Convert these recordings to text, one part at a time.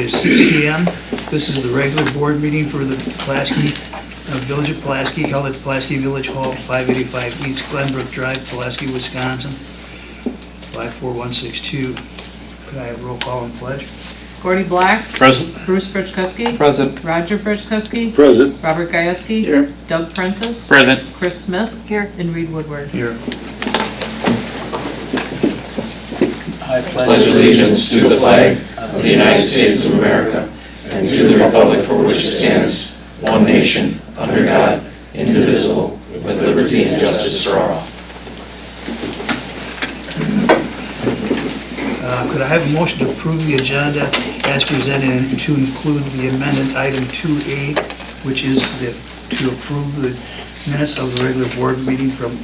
is 6 p.m. This is the regular board meeting for the Pulaski, Village of Pulaski, held at Pulaski Village Hall, 585 East Glenbrook Drive, Pulaski, Wisconsin, 54162. Could I have roll call and pledge? Gordy Black. Present. Bruce Britchkuski. Present. Roger Britchkuski. Present. Robert Gajewski. Here. Doug Prentice. Present. Chris Smith. Here. And Reed Woodward. Here. I pledge allegiance to the flag of the United States of America and to the republic for which it stands, one nation, under God, indivisible, with liberty and justice for all. Could I have a motion to approve the agenda as presented and to include the amended item 2A, which is to approve the minutes of the regular board meeting from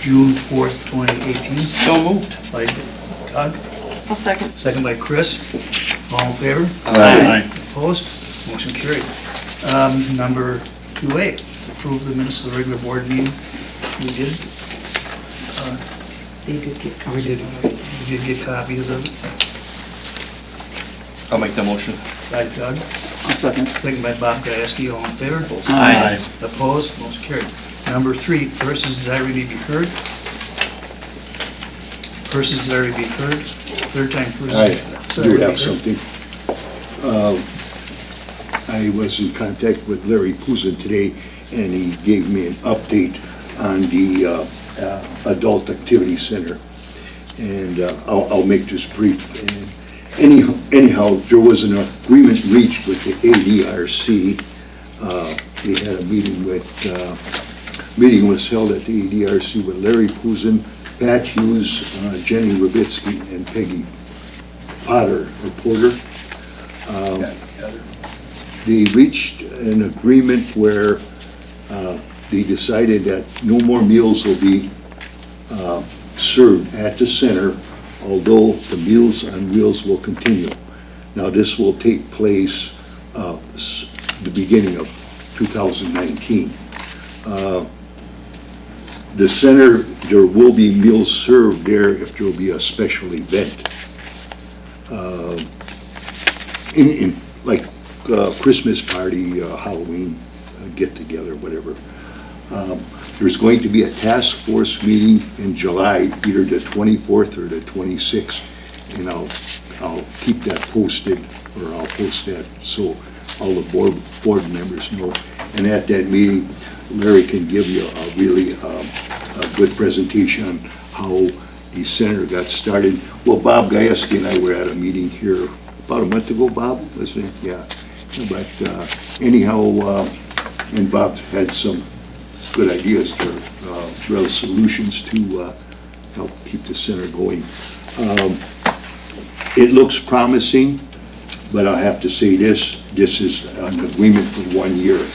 June 4th, 2018? So moved. By Doug, I'll second. second by Chris. All in favor? Aye. Opposed? Motion carried. Number 2A, approve the minutes of the regular board meeting. We did. They did get We did get copies of it. I'll make the motion. By Doug, I'll second. second by Bob Gajewski. All in favor? Aye. Opposed? Motion carried. Number 3, persons desiring to be heard. Persons desiring to be heard. Third time persons. I desiring to do be have heard. something. I was in contact with Larry Pouzin today, and he gave me an update on the Adult Activity Center. And I'll make this brief. And anyhow, there was an agreement reached with the ADRC. They had a meeting was held at the ADRC with Larry Pouzin, Pat Hughes, Jenny Rubitsky, and Peggy Potter, reporter. They reached an agreement where they decided that no more meals will be served at the center, although the Meals on Wheels will continue. Now, this will take place the beginning of 2019. The center, there will be meals served there if there will be a special event. In like Christmas party, Halloween get-together, whatever. There's going to be a task force meeting in July, either the 24th or the 26th, and I'll keep that posted, or I'll post that so all the board members know. And at that meeting, Larry can give you a really a good presentation on how the center got started. Well, Bob Gajewski and I were at a meeting here about a month ago, Bob, was it? Yeah. But anyhow, and Bob had some good ideas for real solutions to help keep the center going. It looks promising, but I have to say this is an agreement for 1 year.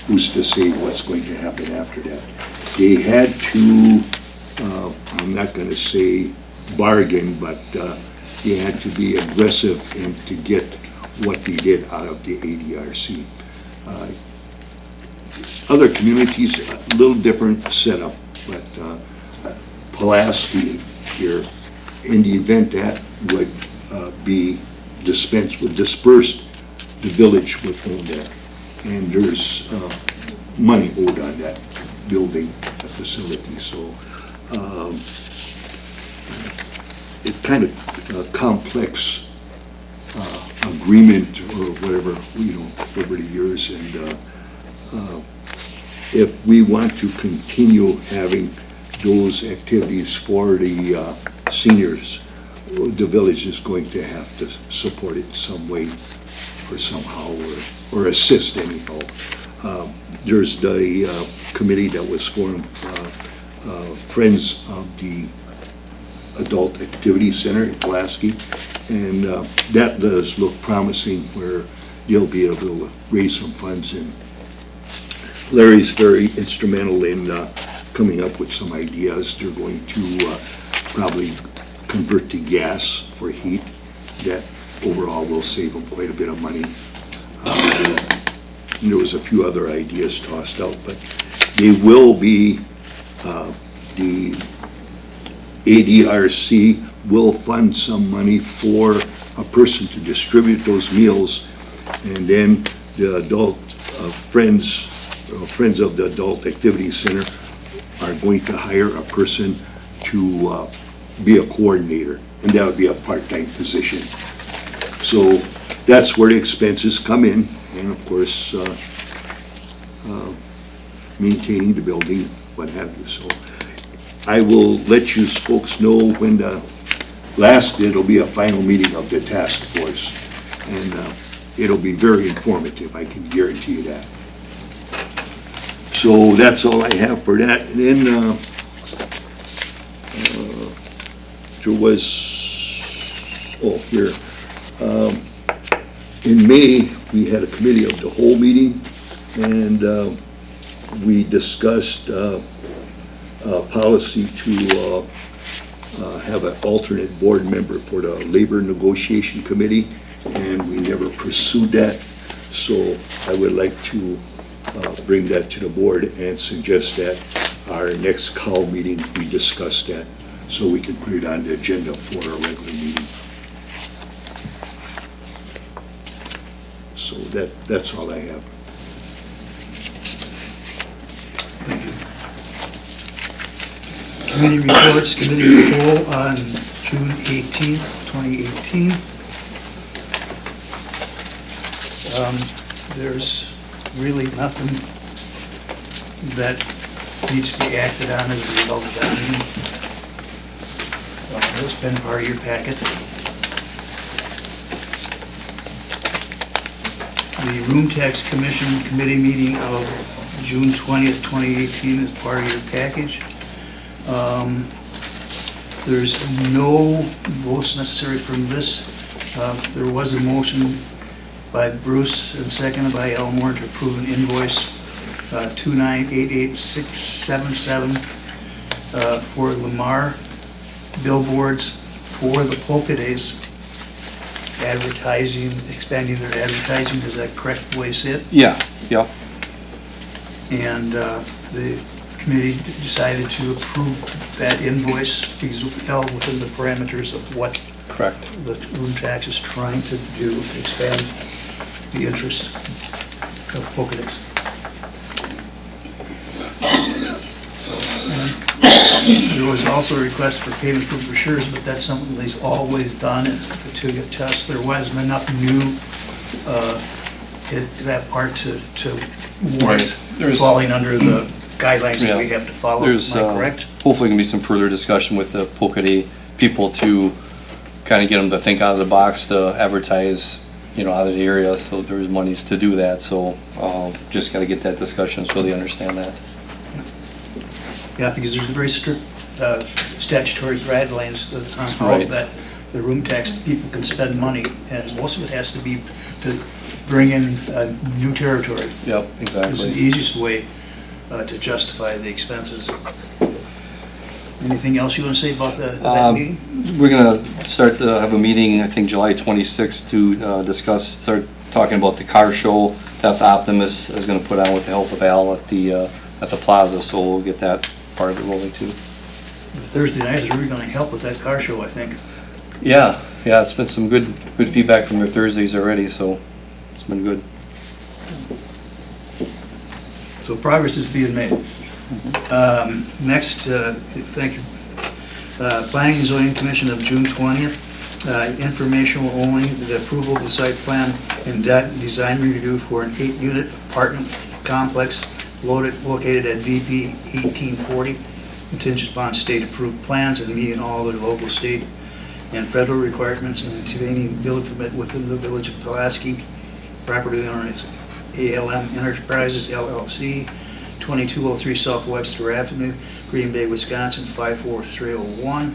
Who's to say what's going to happen after that? They had to, I'm not going to say bargain, but they had to be aggressive and to get what they did out of the ADRC. Other communities, a little different setup, but Pulaski here, in the event that would be dispensed with, dispersed, the village would own that. And there's money owed on that building, that facility. So it's kind of a complex agreement or whatever, over the years. And if we want to continue having those activities for the seniors, the village is going to have to support it some way or somehow, or assist anyhow. There's the committee that was formed, Friends of the Adult Activity Center at Pulaski, and that does look promising, where you'll be able to raise some funds. And Larry's very instrumental in coming up with some ideas. They're going to probably convert to gas for heat. That overall will save them quite a bit of money. And there was a few other ideas tossed out, but they will be, the ADRC will fund some money for a person to distribute those meals, and then the adult friends of the Adult Activity Center are going to hire a person to be a coordinator, and that would be a part-time position. So that's where the expenses come in, and of course, maintaining the building, what have you. So I will let you folks know when it'll be a final meeting of the task force, and it'll be very informative, I can guarantee you that. So that's all I have for that. And then there was, here. In May, we had a committee of the whole meeting, and we discussed policy to have an alternate board member for the Labor Negotiation Committee, and we never pursued that. So I would like to bring that to the board and suggest that our next COW meeting, we discuss that, so we can put it on the agenda for our regular meeting. So that's all I have. Thank you. Committee reports, committee poll on June 18th, 2018. There's really nothing that needs to be acted on as a result of that meeting. It's been part of your packet. The Room Tax Commission Committee meeting of June 20th, 2018 is part of your package. There's no votes necessary from this. There was a motion by Bruce and seconded by Elmore to approve an invoice 2988677 for Lamar billboards for the Polka Days advertising, expanding their advertising. Is that correct the way you say it? Yeah, yeah. And the committee decided to approve that invoice because it fell within the parameters of what Correct. the room tax is trying to do to expand the interest of Polka Days. There was also a request for payment for brochures, but that's something they've always done to get tests. There wasn't enough new that part to warrant There's- falling under the guidelines that we have to follow. There's Am I correct? hopefully going to be some further discussion with the Polka Day people to kind of get them to think out of the box to advertise, out of the area. So there's monies to do that. So just got to get that discussion so they understand that. Yeah, because there's very strict statutory guidelines on how Right. that the room tax people can spend money, and most of it has to be to bring in new territory. Yep, It's the exactly. easiest way to justify the expenses. Anything else you want to say about that meeting? We're going to start to have a meeting, I think July 26th, to start talking about the car show that the Optimus is going to put on with the help of Al at the plaza. So we'll get that part of it rolling too. Thursday night is really going to help with that car show, I think. Yeah, it's been some good feedback from your Thursdays already, so it's been good. So progress is being made. Next, thank you. Planning and Zoning Commission of June 20th. Informational only, the approval of the site plan and design review for an 8-unit apartment complex located at VP 1840, contingent upon state-approved plans and meeting all the local, state, and federal requirements and obtaining building permit within the village of Pulaski. Property owner is ALM Enterprises LLC, 2203 South Webster Avenue, Green Bay, Wisconsin 54301.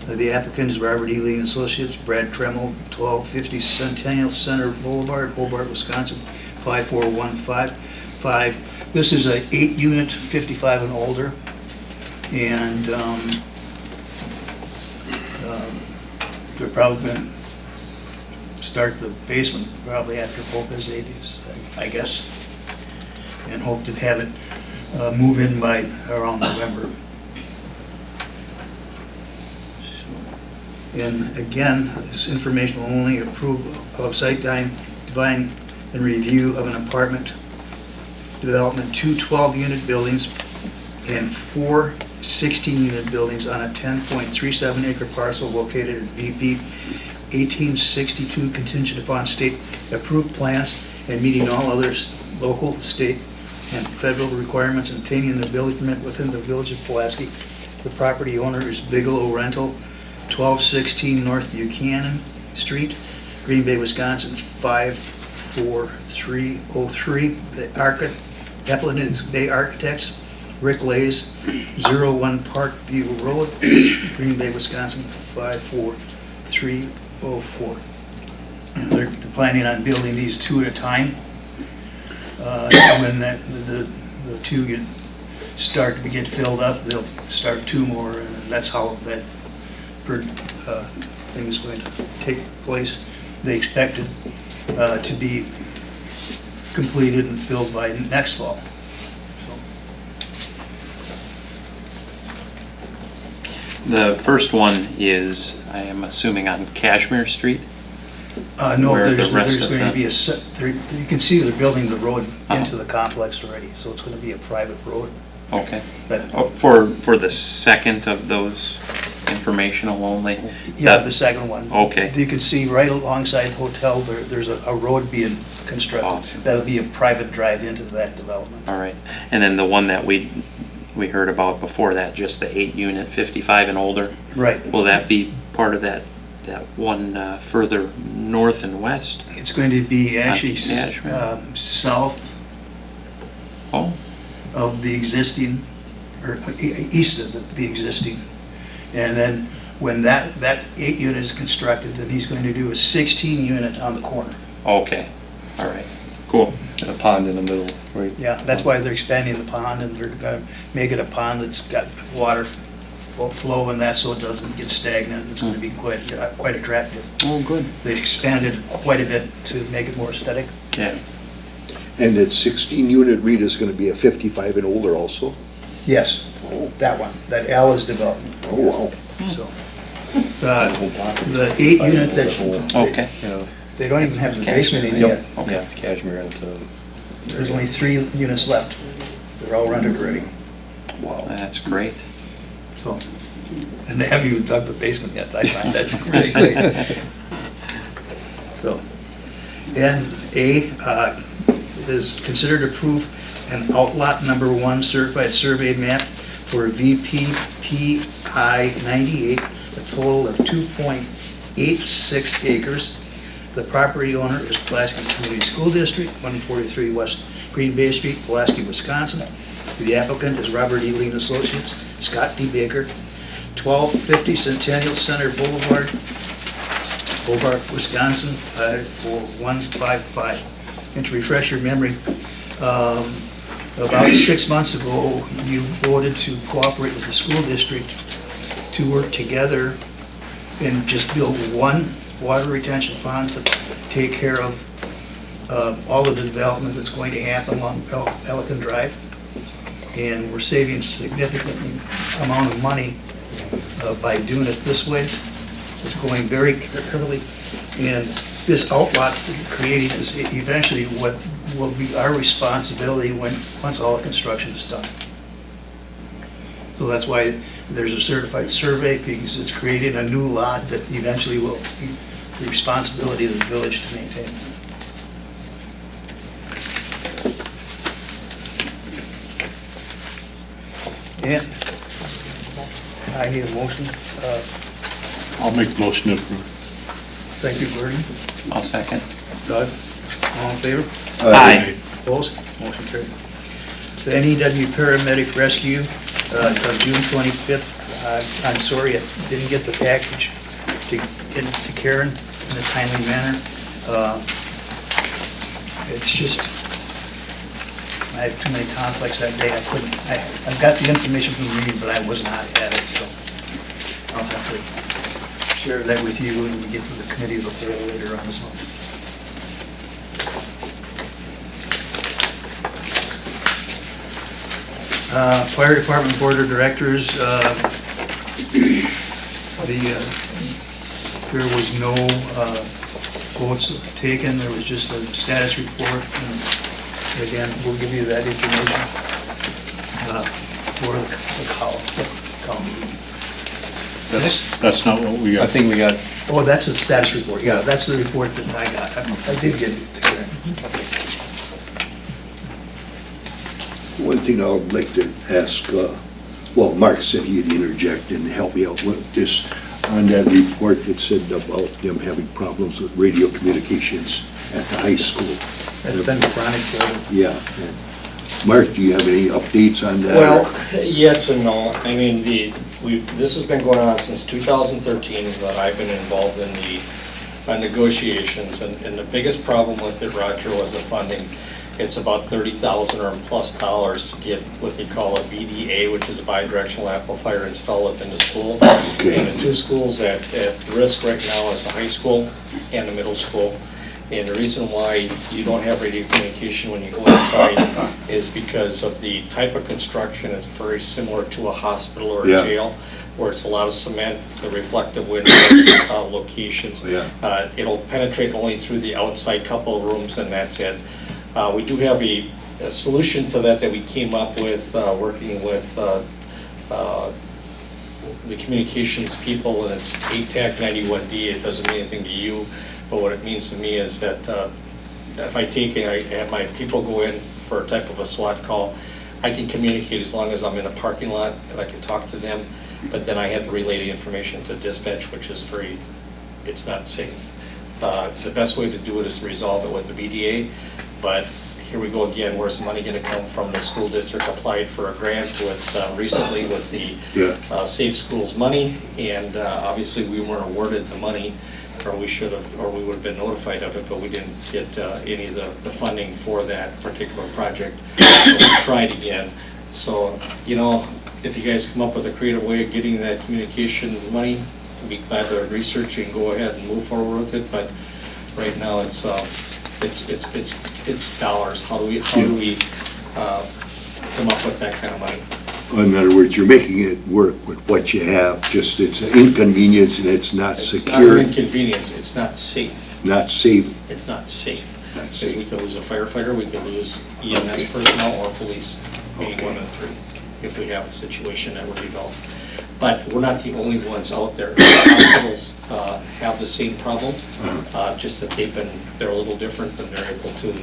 The applicant is Robert E. Lee and Associates, Brad Tremmel, 1250 Centennial Center Boulevard, Hobart, Wisconsin 54155. This is a 8-unit, 55 and older, and they're probably going to start the basement probably after Polka's 80s, I guess, and hope to have it move in by around November. And again, this information will only approve of site design and review of an apartment development, 2 12-unit buildings and 4 16-unit buildings on a 10.37 acre parcel located at VP 1862, contingent upon state approved plans and meeting all other local, state, and federal requirements, and obtaining the building permit within the village of Pulaski. The property owner is Bigelow Rental, 1216 North Buchanan Street, Green Bay, Wisconsin, 54303. The applicant is Bay Architects, Rick Lays, 01 Parkview Road, Green Bay, Wisconsin, 54304. And they're planning on building these 2 at a time. When the 2 start to get filled up, they'll start 2 more, and that's how that thing is going to take place. They expect it to be completed and filled by next fall. The first one is, I am assuming, on Cashmere Street? No, Where the there's rest of going to the- be you can see they're building the road Oh. into the complex already, so it's going to be a private road. Okay. That, Oh, for the second of those informational only? yeah, That- the second one. Okay. You can see right alongside the hotel, there's a road being constructed. Awesome. That'll be a private drive into that development. All right. And then the one that we heard about before that, just the 8-unit, 55 and older, Right. will that be part of that one further north and west? It's going to be actually Cashmere. south Oh, of the existing, or east of the existing. And then when that 8-unit is constructed, then he's going to do a 16-unit on the corner. okay. All right. Cool. And a pond in the middle, right? Yeah, that's why they're expanding the pond, and they're going to make it a pond that's got water flow in that, so it doesn't get stagnant. It's going to be quite attractive. Oh, good. They expanded quite a bit to make it more aesthetic. Yeah. And that 16-unit REIT is going to be a 55 and older also? Yes, that one, that L is development. Oh, wow. So, the 8-unit that, Okay. Yeah, they don't even have the basement in Yep. yet. Okay. yeah, it's Cashmere and There's only 3 units left. They're all rented already. Wow. That's great. So, and they haven't even dug the basement yet. I find that's really great. So, and A is considered approve an outlot number 1 certified survey map for VPPI 98, a total of 2.86 acres. The property owner is Pulaski Community School District, 143 West Green Bay Street, Pulaski, Wisconsin. The applicant is Robert E. Lean Associates, Scott D. Baker, 1250 Centennial Center Boulevard, Hobart, Wisconsin, 54155. And to refresh your memory, about 6 months ago, you voted to cooperate with the school district to work together and just build one water retention pond to take care of all of the development that's going to happen along Pelican Drive. And we're saving a significant amount of money by doing it this way. It's going very carefully. And this outlot that we're creating is eventually what will be our responsibility once all the construction is done. So that's why there's a certified survey, because it's creating a new lot that eventually will be the responsibility of the village to maintain. And I need a motion. I'll make the motion to approve. Thank you, Gordon. I'll second. Doug, all in favor? Aye. Opposed? Motion carried. The NEW Paramedic Rescue on June 25th. I'm sorry I didn't get the package to get to Karen in a timely manner. It's just, I had too many conflicts that day. I couldn't, I got the information from the meeting, but I was not at it, so I'll have to share that with you when we get to the committee of the whole later on this month. Fire Department Board of Directors, the There was no votes taken, there was just a status report. And again, we'll give you that information for the call meeting. That's not what we I got. think we got, Oh, that's a status report, yeah, that's the report that I got. I did get it together. One thing I would like to ask, well, Mark said he'd interject and help me out with this. On that report that said about them having problems with radio communications at the high school. It's been chronic for Yeah. Mark, do you have any updates on that? Well, yes and no. I mean, this has been going on since 2013, that I've been involved in the negotiations, and the biggest problem with it, Roger, was the funding. It's about $30,000 or plus to get what they call a BDA, which is a bidirectional amplifier installed within the school. Okay. And the two schools at risk right now is the high school and the middle school. And the reason why you don't have radio communication when you go inside is because of the type of construction. It's very similar to a hospital or a Yeah. jail, where it's a lot of cement, the reflective windows, locations. Yeah. It'll penetrate only through the outside couple of rooms, and that's it. We do have a solution to that we came up with, working with the communications people, and it's ATAC 91D. It doesn't mean anything to you, but what it means to me is that if I take and I have my people go in for a type of a SWAT call, I can communicate as long as I'm in a parking lot and I can talk to them, but then I have to relay the information to dispatch, which is it's not safe. The best way to do it is to resolve it with the BDA, but here we go again, where's the money gonna come from? The school district applied for a grant recently with the Yeah. Safe Schools money, and obviously we weren't awarded the money, or we should have, or we would have been notified of it, but we didn't get any of the funding for that particular project. So we tried again. So, you know, if you guys come up with a creative way of getting that communication money, I'd be glad to research and go ahead and move forward with it, but right now it's dollars. How do we come up with that kind of money? In other words, you're making it work with what you have, just it's an inconvenience and it's not It's not secure, an inconvenience, it's not safe. not safe, It's not safe. not Because we safe. could lose a firefighter, we could lose EMS personnel or police, being Okay. one of the three, if we have a situation that would develop. But we're not the only ones out there. Hospitals have the same problem, just that they're a little different, than they're able to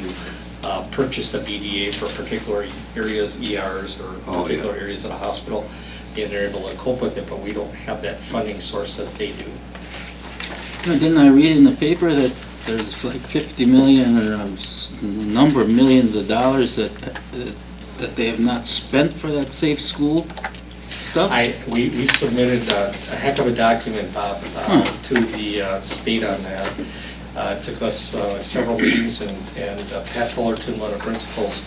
purchase the BDA for particular areas, ERs, or Oh, particular yeah. areas of the hospital, and they're able to cope with it, but we don't have that funding source that they do. Didn't I read in the paper that there's like 50 million or a number of millions of dollars that they have not spent for that safe school stuff? We submitted a heck of a document, Bob, to the state on that. It took us several meetings, and Pat Fullerton, one of the principals,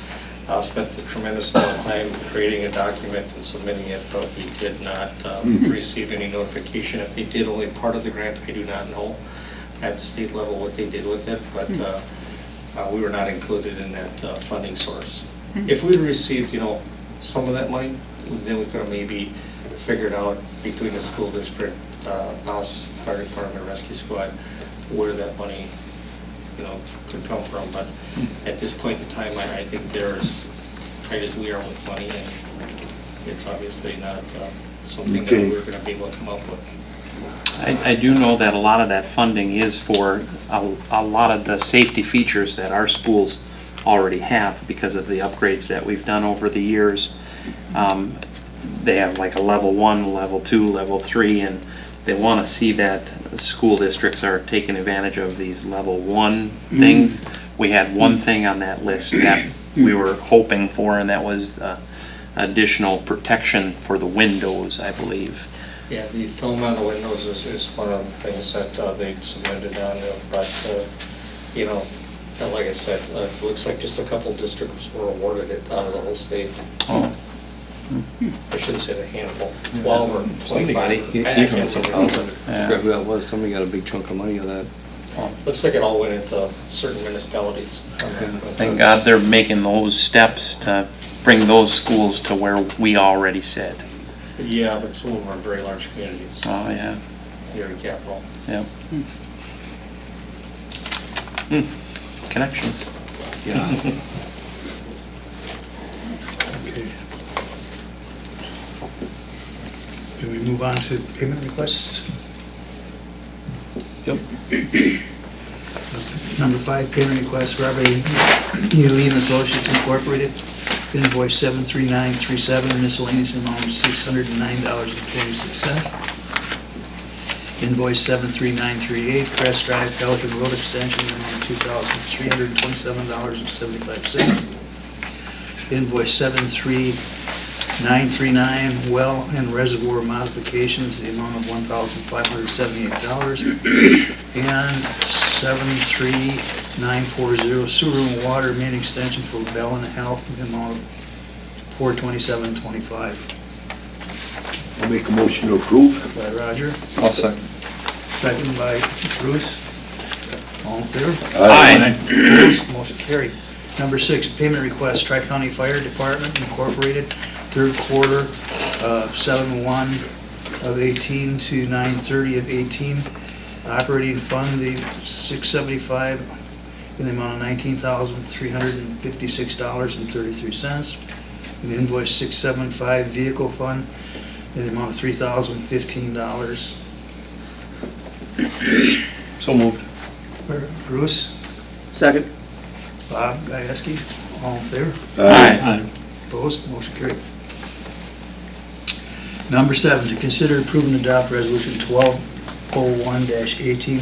spent a tremendous amount of time creating a document and submitting it, but we did not receive any notification. If they did only part of the grant, I do not know at the state level what they did with it, but we were not included in that funding source. If we'd received, some of that money, then we could have maybe figured out between the school district, us, fire department, rescue squad, where that money, could come from. But at this point in time, I think they're as tight as we are with money, and it's obviously not something that Okay. we're going to be able to come up with. I do know that a lot of that funding is for a lot of the safety features that our schools already have because of the upgrades that we've done over the years. They have like a level 1, level 2, level 3, and they want to see that school districts are taking advantage of these level 1 things. We had one thing on that list that we were hoping for, and that was additional protection for the windows, I believe. Yeah, the film on the windows is one of the things that they submitted on, but, like I said, it looks like just a couple districts were awarded it out of the whole state. Oh. I shouldn't say a handful, 12 or Somebody got 25. it. I can't remember. I forgot who that was, somebody got a big chunk of money of that. Looks like it all went into certain municipalities. Thank God they're making those steps to bring those schools to where we already sit. Yeah, but some of them are very large communities. Oh, yeah. Erie Capital. Yeah. Connections. Yeah. Okay. Can we move on to payment requests? Yep. Number 5, payment request, Robert E. Lee and Associates Incorporated, invoice 73937, miscellaneous amount of $609.26. Invoice 73938, Crest Drive, Pelican Road Extension, amount of $2,327.75. Invoice 73939, well and reservoir modifications, the amount of $1,578. And 73940, sewer and water main extension for Bell and Health, the amount of $427.25. I'll make a motion to approve. By Roger, I'll second. second by Bruce. All in favor? Aye. Opposed? Motion carried. Number 6, payment request, Tri-County Fire Department Incorporated, third quarter, 7/1 of 18 to 9/30 of 18. Operating fund, the 675 in the amount of $19,356.33. And invoice 675 vehicle fund in the amount of $3,015. So moved. Bruce, Second. Bob, Gieske, all in favor? Aye. Opposed? Motion carried. Number 7, to consider approving and adopt resolution 1201-18,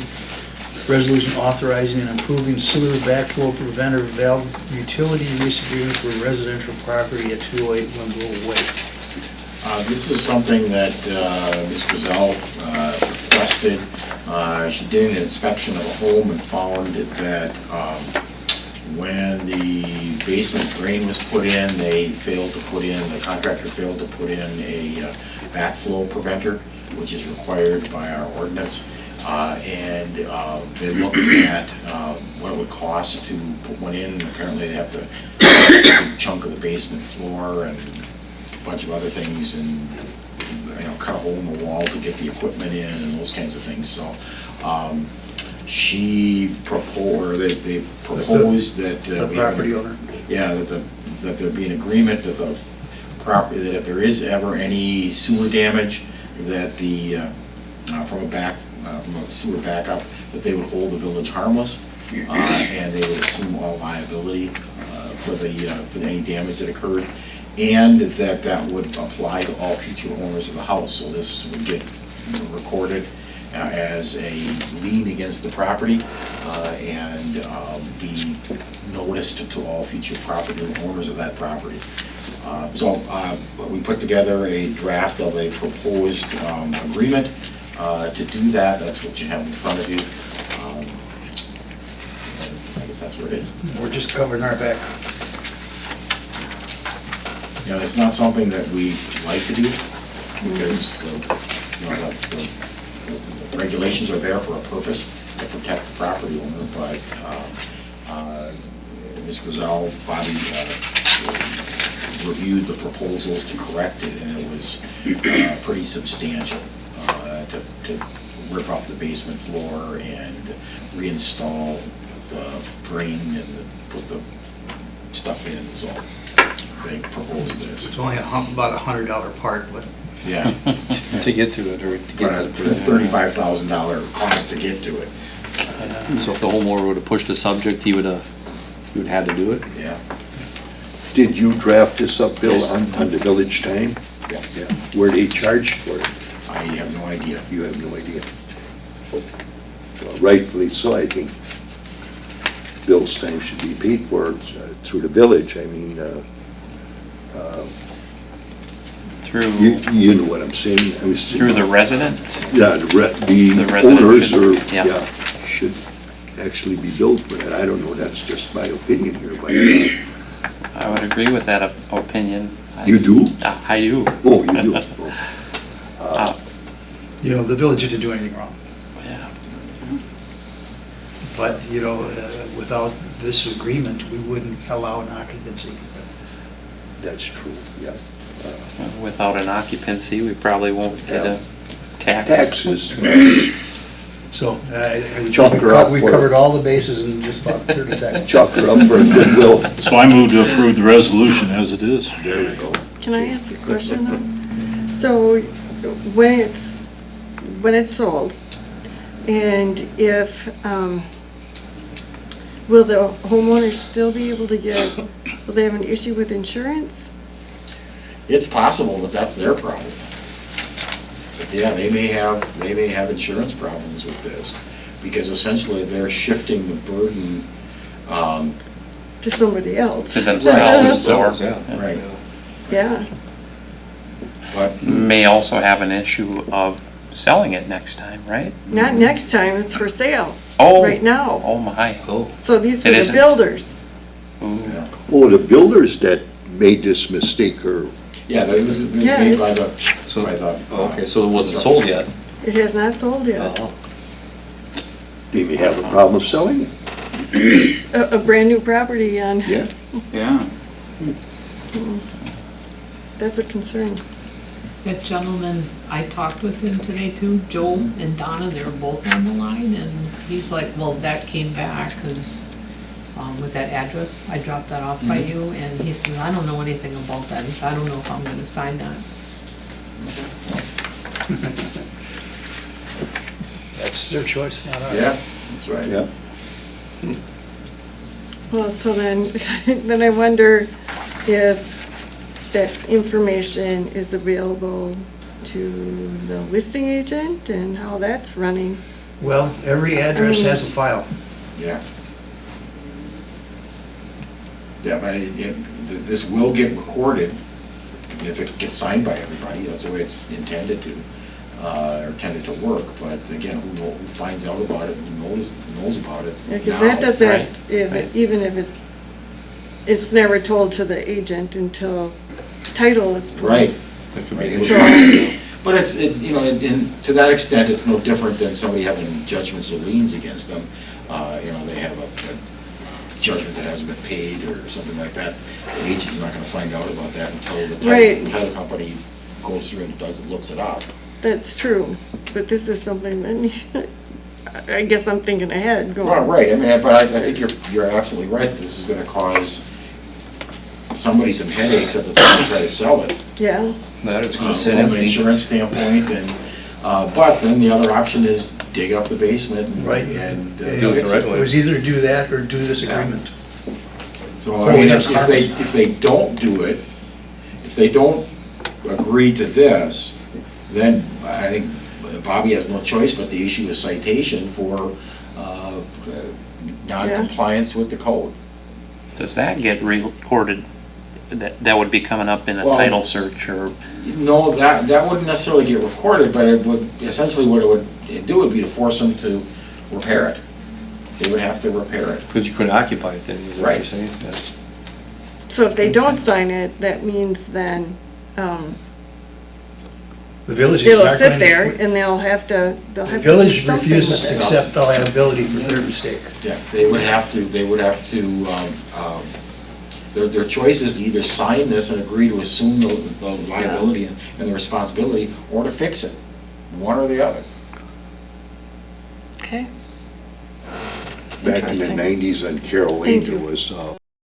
resolution authorizing and approving sewer backflow preventer valve utility use agreement for residential property at 208 Wimble Way. This is something that Ms. Gazelle requested. She did an inspection of a home and found that when the basement drain was put in, the contractor failed to put in a backflow preventer, which is required by our ordinance. And they looked at what it would cost to put one in, and apparently they have to take a big chunk of the basement floor and a bunch of other things, and cut a hole in the wall to get the equipment in and those kinds of things. So she proposed, they proposed that The property owner. yeah, that there be an agreement that the property, that if there is ever any sewer damage, that the from a sewer backup, that they would hold the village harmless, and they would assume all liability for any damage that occurred, and that would apply to all future owners of the house. So this would get recorded as a lien against the property, and be noticed to all future property owners of that property. So we put together a draft of a proposed agreement to do that. That's what you have in front of you. I guess that's what it is. We're just covering our back. It's not something that we like to do, because the regulations are there for a purpose, to protect the property owner, but Ms. Gazelle, Bobby, reviewed the proposals to correct it, and it was pretty substantial to rip up the basement floor and reinstall the drain and put the stuff in. So they proposed this. It's only about $100 part, but Yeah, To get to it, or to get but to a the... $35,000 cost to get to it. So if the homeowner would have pushed the subject, he would have had to do it? Yeah, Did you draft this up, Bill, Yes. on the village time? yes. Yeah. Were they charged for it? I have no idea. You have no idea. Well, rightfully so, I think. Bill's time should be paid for through the village. I mean, Through you know what I'm saying. I was through the resident? Yeah, the resident owners should- are, yeah. should actually be billed for that. I don't know, that's just my opinion here, but I would agree with that opinion. you do? I do. Oh, you do? Oh. the village didn't do anything wrong. Yeah. But, without this agreement, we wouldn't allow an occupancy. That's true, yeah. Without an occupancy, we probably won't get a taxes. So, Chalk her up we for- covered all the bases in just about 30 seconds. Chalk her up for goodwill. So I move to approve the resolution as it is. There we go. Can I ask a question though? So when it's sold, and if, will the homeowner still be able to get, will they have an issue with insurance? It's possible, but that's their problem. But yeah, they may have insurance problems with this, because essentially they're shifting the burden, To somebody else? To themselves, or right, Yeah, but, may also have an issue of selling it next time, right? not next time, it's for sale, Oh, right now. oh my. Oh. So these were It the isn't. builders. Ooh. yeah. Oh, the builders that made this mistake are, Yeah, it was Yeah, made by it's- the, So, by the. okay, so it wasn't sold yet? It has not sold yet. Oh. they may have a problem selling it. A brand new property on, Yeah. Yeah. that's a concern. That gentleman, I talked with him today too, Joe and Donna, they were both on the line, and he's like, well, that came back, because with that address, I dropped that off by you, and he says, I don't know anything about that, he said, I don't know if I'm gonna sign that. That's their choice, not ours. Yeah, that's right. Yeah. Well, so then, then I wonder if that information is available to the listing agent and how that's running. Well, every address has a file. Yeah. Yeah, but this will get recorded if it gets signed by everybody, that's the way it's intended to, or intended to work, but again, who finds out about it, who knows about it now? Because that doesn't, right, if right. it- even if it's never told to the agent until title is pulled. Right. That could Right. be- So- But it's, to that extent, it's no different than somebody having judgments or liens against them. They have a judgment that hasn't been paid or something like that. The agent's not gonna find out about that until the Right. title company goes through and looks it up. That's true, but this is something that, I guess I'm thinking ahead, going. Well, right, I mean, but I think you're absolutely right, that this is gonna cause somebody some headaches at the time to try to sell it. Yeah, That it's From gonna sit an empty. insurance standpoint, and, but then the other option is dig up the basement and. Right. And. Yeah, Do it fix the right It way. was either do that or do this agreement. So, Oh, I mean, that's if they don't do it, if they don't agree to this, then I think Bobby has no choice but to issue a citation for non-compliance with the code. Does that get recorded? That would be coming up in a Well- title search, or, No, that wouldn't necessarily get recorded, but it would, essentially what it would do would be to force them to repair it. They would have to repair it. Because you couldn't occupy it then, is that what you're Right. saying? Yeah. so if they don't sign it, that means then, The village is it'll not sit going there to... and they'll have to The do village something refuses with to it. accept the liability for their mistake. Yeah, they would have to, their choice is to either sign this and agree to assume the liability and the responsibility, or to fix it, one or the other. Okay. Back in the Interesting. 90s on Carroll Lane, Thank there you. was